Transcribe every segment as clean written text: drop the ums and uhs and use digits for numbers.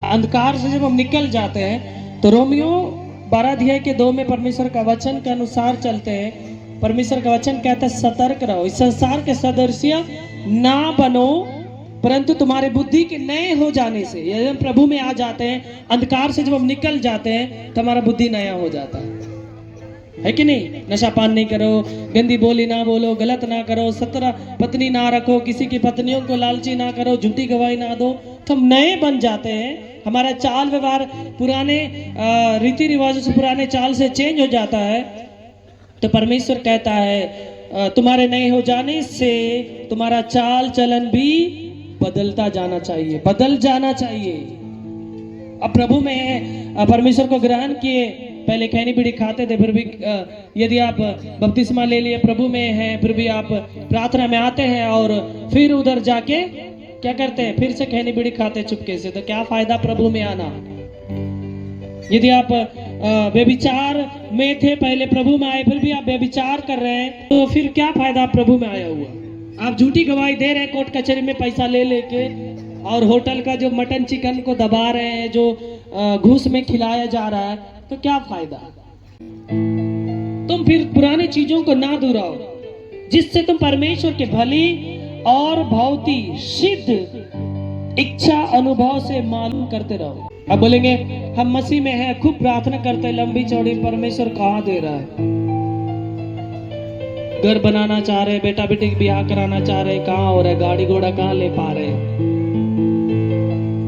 अंधकार से जब हम निकल जाते हैं तो रोमियो 12:2 में परमेश्वर का वचन के अनुसार चलते हैं। परमेश्वर का वचन कहता है सतर्क रहो, इस संसार के सदृश्य ना बनो, परंतु तुम्हारे बुद्धि के नए हो जाने से, यदि हम प्रभु में आ जाते हैं, अंधकार से जब हम निकल जाते हैं तो हमारा बुद्धि नया हो जाता है कि नहीं। नशा पान नहीं करो, गंदी बोली ना बोलो, गलत ना करो, 17 पत्नी ना रखो, किसी की पत्नियों को लालची ना करो, झूठी गवाही ना दो, तो हम नए बन जाते हैं। हमारा चाल व्यवहार पुराने रीति रिवाजों से, पुराने चाल से चेंज हो जाता है। तो परमेश्वर कहता है तुम्हारे नए हो जाने से तुम्हारा चाल चलन भी बदलता जाना चाहिए, बदल जाना चाहिए। अब प्रभु में परमेश्वर को ग्रहण किए, पहले खैनी बीड़ी खाते थे, फिर भी यदि आप बपतिस्मा ले लिए, प्रभु में हैं, फिर भी आप प्रार्थना में आते हैं और फिर उधर जाके क्या करते हैं, फिर से खैनी बीड़ी खाते चुपके से, तो क्या फायदा प्रभु में आना। यदि आप व्यभिचार में थे, पहले प्रभु में आए, फिर भी आप व्यभिचार कर रहे हैं, तो फिर क्या फायदा प्रभु में आया हुआ। आप झूठी गवाही दे रहे हैं कोर्ट कचहरी में पैसा ले लेके, और होटल का जो मटन चिकन को दबा रहे हैं, जो घूस में खिलाया जा रहा है, तो क्या फायदा। तुम फिर पुरानी चीजों को ना दोहराओ, जिससे तुम परमेश्वर के भली और भौतिक सिद्ध इच्छा अनुभव से मालूम करते रहो। अब बोलेंगे हम मसीह में हैं, खूब प्रार्थना करते हैं, लंबी चौड़ी, परमेश्वर कहाँ दे रहा है। घर बनाना चाह रहे, बेटा बेटी ब्याह कराना चाह रहे, कहाँ हो रहा है, गाड़ी घोड़ा कहाँ ले पा रहे।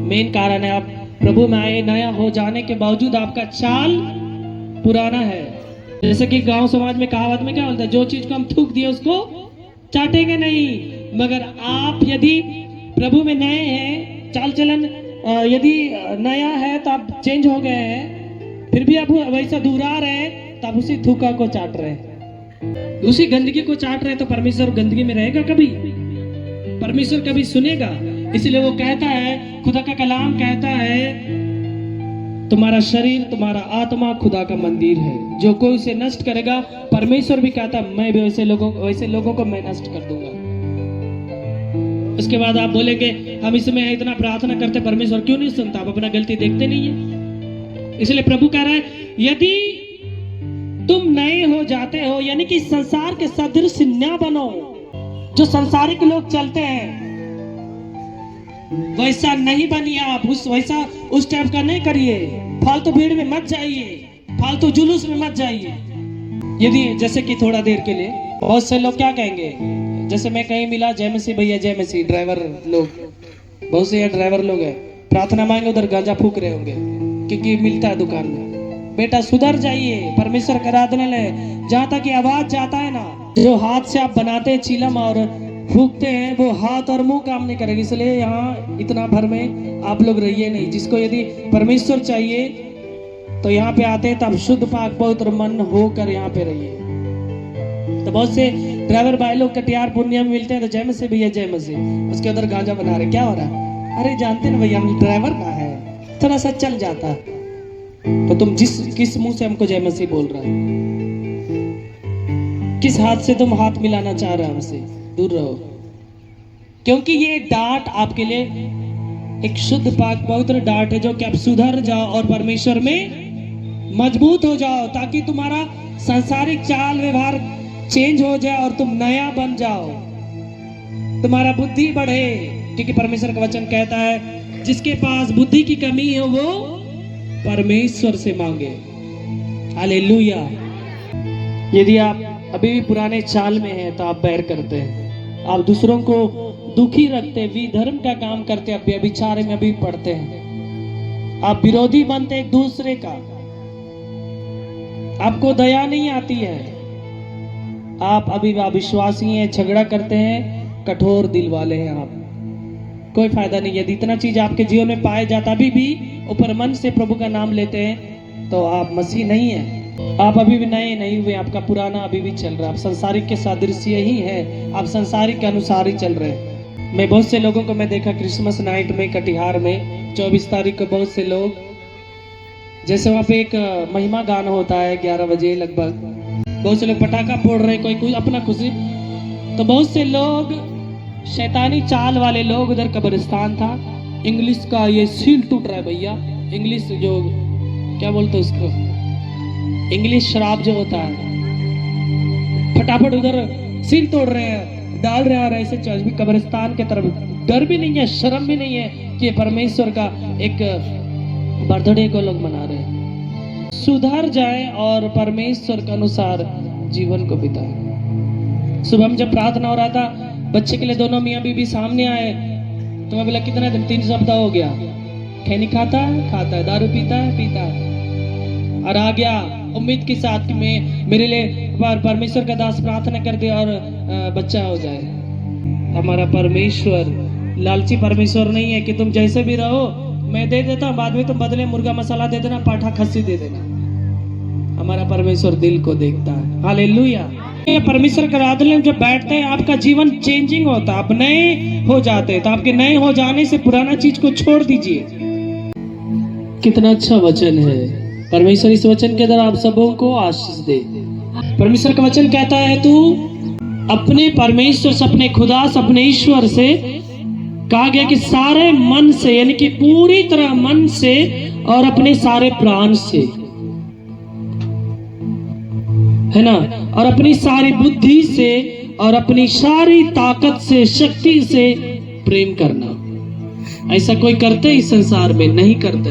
मेन कारण है आप प्रभु में आए, नया हो जाने के बावजूद आपका चाल पुराना है। जैसे कि गांव समाज में कहावत में क्या बोलता है, जो चीज को हम थूक दिए उसको चाटेंगे नहीं। मगर आप यदि प्रभु में नए हैं, चाल चलन यदि नया है, तो आप चेंज हो गए हैं, फिर भी आप वैसा दोहरा रहे हैं, तो आप उसी थूका को चाट रहे हैं, उसी गंदगी को चाट रहे हैं। तो परमेश्वर गंदगी में रहेगा कभी? परमेश्वर कभी सुनेगा? इसलिए वो कहता है, खुदा का कलाम कहता है, तुम्हारा शरीर, तुम्हारा आत्मा खुदा का मंदिर है, जो कोई उसे नष्ट करेगा, परमेश्वर भी कहता है मैं भी वैसे लोगों को मैं नष्ट कर दूंगा। उसके बाद आप बोलेंगे हम इसमें इतना प्रार्थना करते, परमेश्वर क्यों नहीं सुनता? आप अपना गलती देखते नहीं है। इसलिए प्रभु कह रहा है, यदि तुम नए हो जाते हो, यानी कि संसार के सदृश न बनो। जो संसारिक लोग चलते हैं वैसा नहीं बनिए आप, वैसा उस टाइप का नहीं करिए। फालतू भीड़ में मत जाइए, फालतू जुलूस में मत जाइए। यदि जैसे कि थोड़ा देर के लिए बहुत से लोग क्या कहेंगे, जैसे मैं कहीं मिला, जय मसीह भैया, जय मसीह, ड्राइवर लोग, बहुत से ड्राइवर लोग हैं, प्रार्थना मांगे उधर गांजा फूक रहे होंगे क्योंकि मिलता है दुकान में। बेटा सुधर जाइए, परमेश्वर का आराधनालय है, जहाँ तक ये आवाज जाता है ना, जो हाथ से आप बनाते हैं चिलम और फूकते हैं, वो हाथ और मुंह काम नहीं करेगी। इसलिए यहाँ इतना भर में आप लोग रहिए नहीं। जिसको यदि परमेश्वर चाहिए तो यहाँ पे आते हैं, तब शुद्ध पाक पवित्र मन होकर यहाँ पे रहिए। तो बहुत से ड्राइवर भाई लोग कटिहार पूर्णिया में मिलते हैं, तो जय मसीह भैया, जय मसीह, उसके उधर गांजा बना रहे, क्या हो रहा है? अरे जानते ना भैया हम ड्राइवर कहाँ है, थोड़ा सा चल जाता। तो तुम किस मुंह से हमको जय मसीह बोल रहा है? किस हाथ से तुम हाथ मिलाना चाह रहे हो हमसे? दूर रहो, क्योंकि ये डांट आपके लिए एक शुद्ध पाक पवित्र डांट है, जो कि आप सुधर जाओ और परमेश्वर में मजबूत हो जाओ, ताकि तुम्हारा सांसारिक चाल व्यवहार चेंज हो जाए और तुम नया बन जाओ, तुम्हारा बुद्धि बढ़े। क्योंकि परमेश्वर का वचन कहता है, जिसके पास बुद्धि की कमी है वो परमेश्वर से मांगे। हालेलुया। यदि आप अभी भी पुराने चाल में हैं तो आप बैर करते हैं, आप दूसरों को दुखी रखते, विधर्म का काम करते, आप व्यभिचार में भी पड़ते हैं, आप विरोधी बनते एक दूसरे का, आपको दया नहीं आती है, आप अभी अविश्वासी हैं, झगड़ा करते हैं, कठोर दिल वाले हैं आप। कोई फायदा नहीं। यदि इतना चीज आपके जीवन में पाया जाता, अभी भी ऊपर मन से प्रभु का नाम लेते हैं, तो आप मसीह नहीं है। आप अभी भी नए नहीं हुए, आपका पुराना अभी भी चल रहा है, आप संसारिक के सादृश्य ही है, आप संसारिक के अनुसार ही चल रहे हैं। मैं बहुत से लोगों को मैं देखा क्रिसमस नाइट में कटिहार में 24 तारीख को, बहुत से लोग, जैसे वहाँ पे एक महिमा गान होता है 11 बजे लगभग, बहुत से लोग पटाखा फोड़ रहे, कोई अपना खुशी, तो बहुत से लोग शैतानी चाल वाले लोग, उधर कब्रिस्तान था, इंग्लिश का ये सील टूट रहा है भैया। इंग्लिश जो क्या बोलते हैं उसको, इंग्लिश शराब जो होता है, फटाफट उधर सील तोड़ रहे हैं, डाल रहे हैं, और ऐसे चल भी कब्रिस्तान के तरफ। डर भी नहीं है, शर्म भी नहीं है कि परमेश्वर का एक बर्थडे को लोग मना रहे हैं। सुधर जाए और परमेश्वर के अनुसार जीवन को बिताए। सुबह में जब प्रार्थना हो रहा था बच्चे के लिए, दोनों मियाँ बीबी सामने आए, तो मैं बोला कितना दिन, 3 सप्ताह हो गया, खैनी खाता है, दारू पीता है, और आ गया उम्मीद के साथ कि मैं मेरे लिए परमेश्वर का दास प्रार्थना कर दे और बच्चा हो जाए। हमारा परमेश्वर लालची परमेश्वर नहीं है कि तुम जैसे भी रहो मैं दे देता हूँ, बाद में तुम बदले मुर्गा मसाला दे देना, पाठा खस्सी दे देना। हमारा परमेश्वर दिल को देखता है। हालेलुया। ये परमेश्वर के आराधना में जब बैठते हैं आपका जीवन चेंजिंग होता है, आप नए हो जाते हैं। तो आपके नए हो जाने से पुराना चीज को छोड़ दीजिए। कितना अच्छा वचन है। परमेश्वर इस वचन के द्वारा आप सबों को आशीष दे। परमेश्वर का वचन कहता है तू अपने परमेश्वर से, अपने खुदा से, अपने ईश्वर से, कहा गया कि सारे मन से, यानी कि पूरी तरह मन से और अपने सारे प्राण से, है ना, और अपनी सारी बुद्धि से और अपनी सारी ताकत से, शक्ति से प्रेम करना। ऐसा कोई करते इस संसार में? नहीं करते।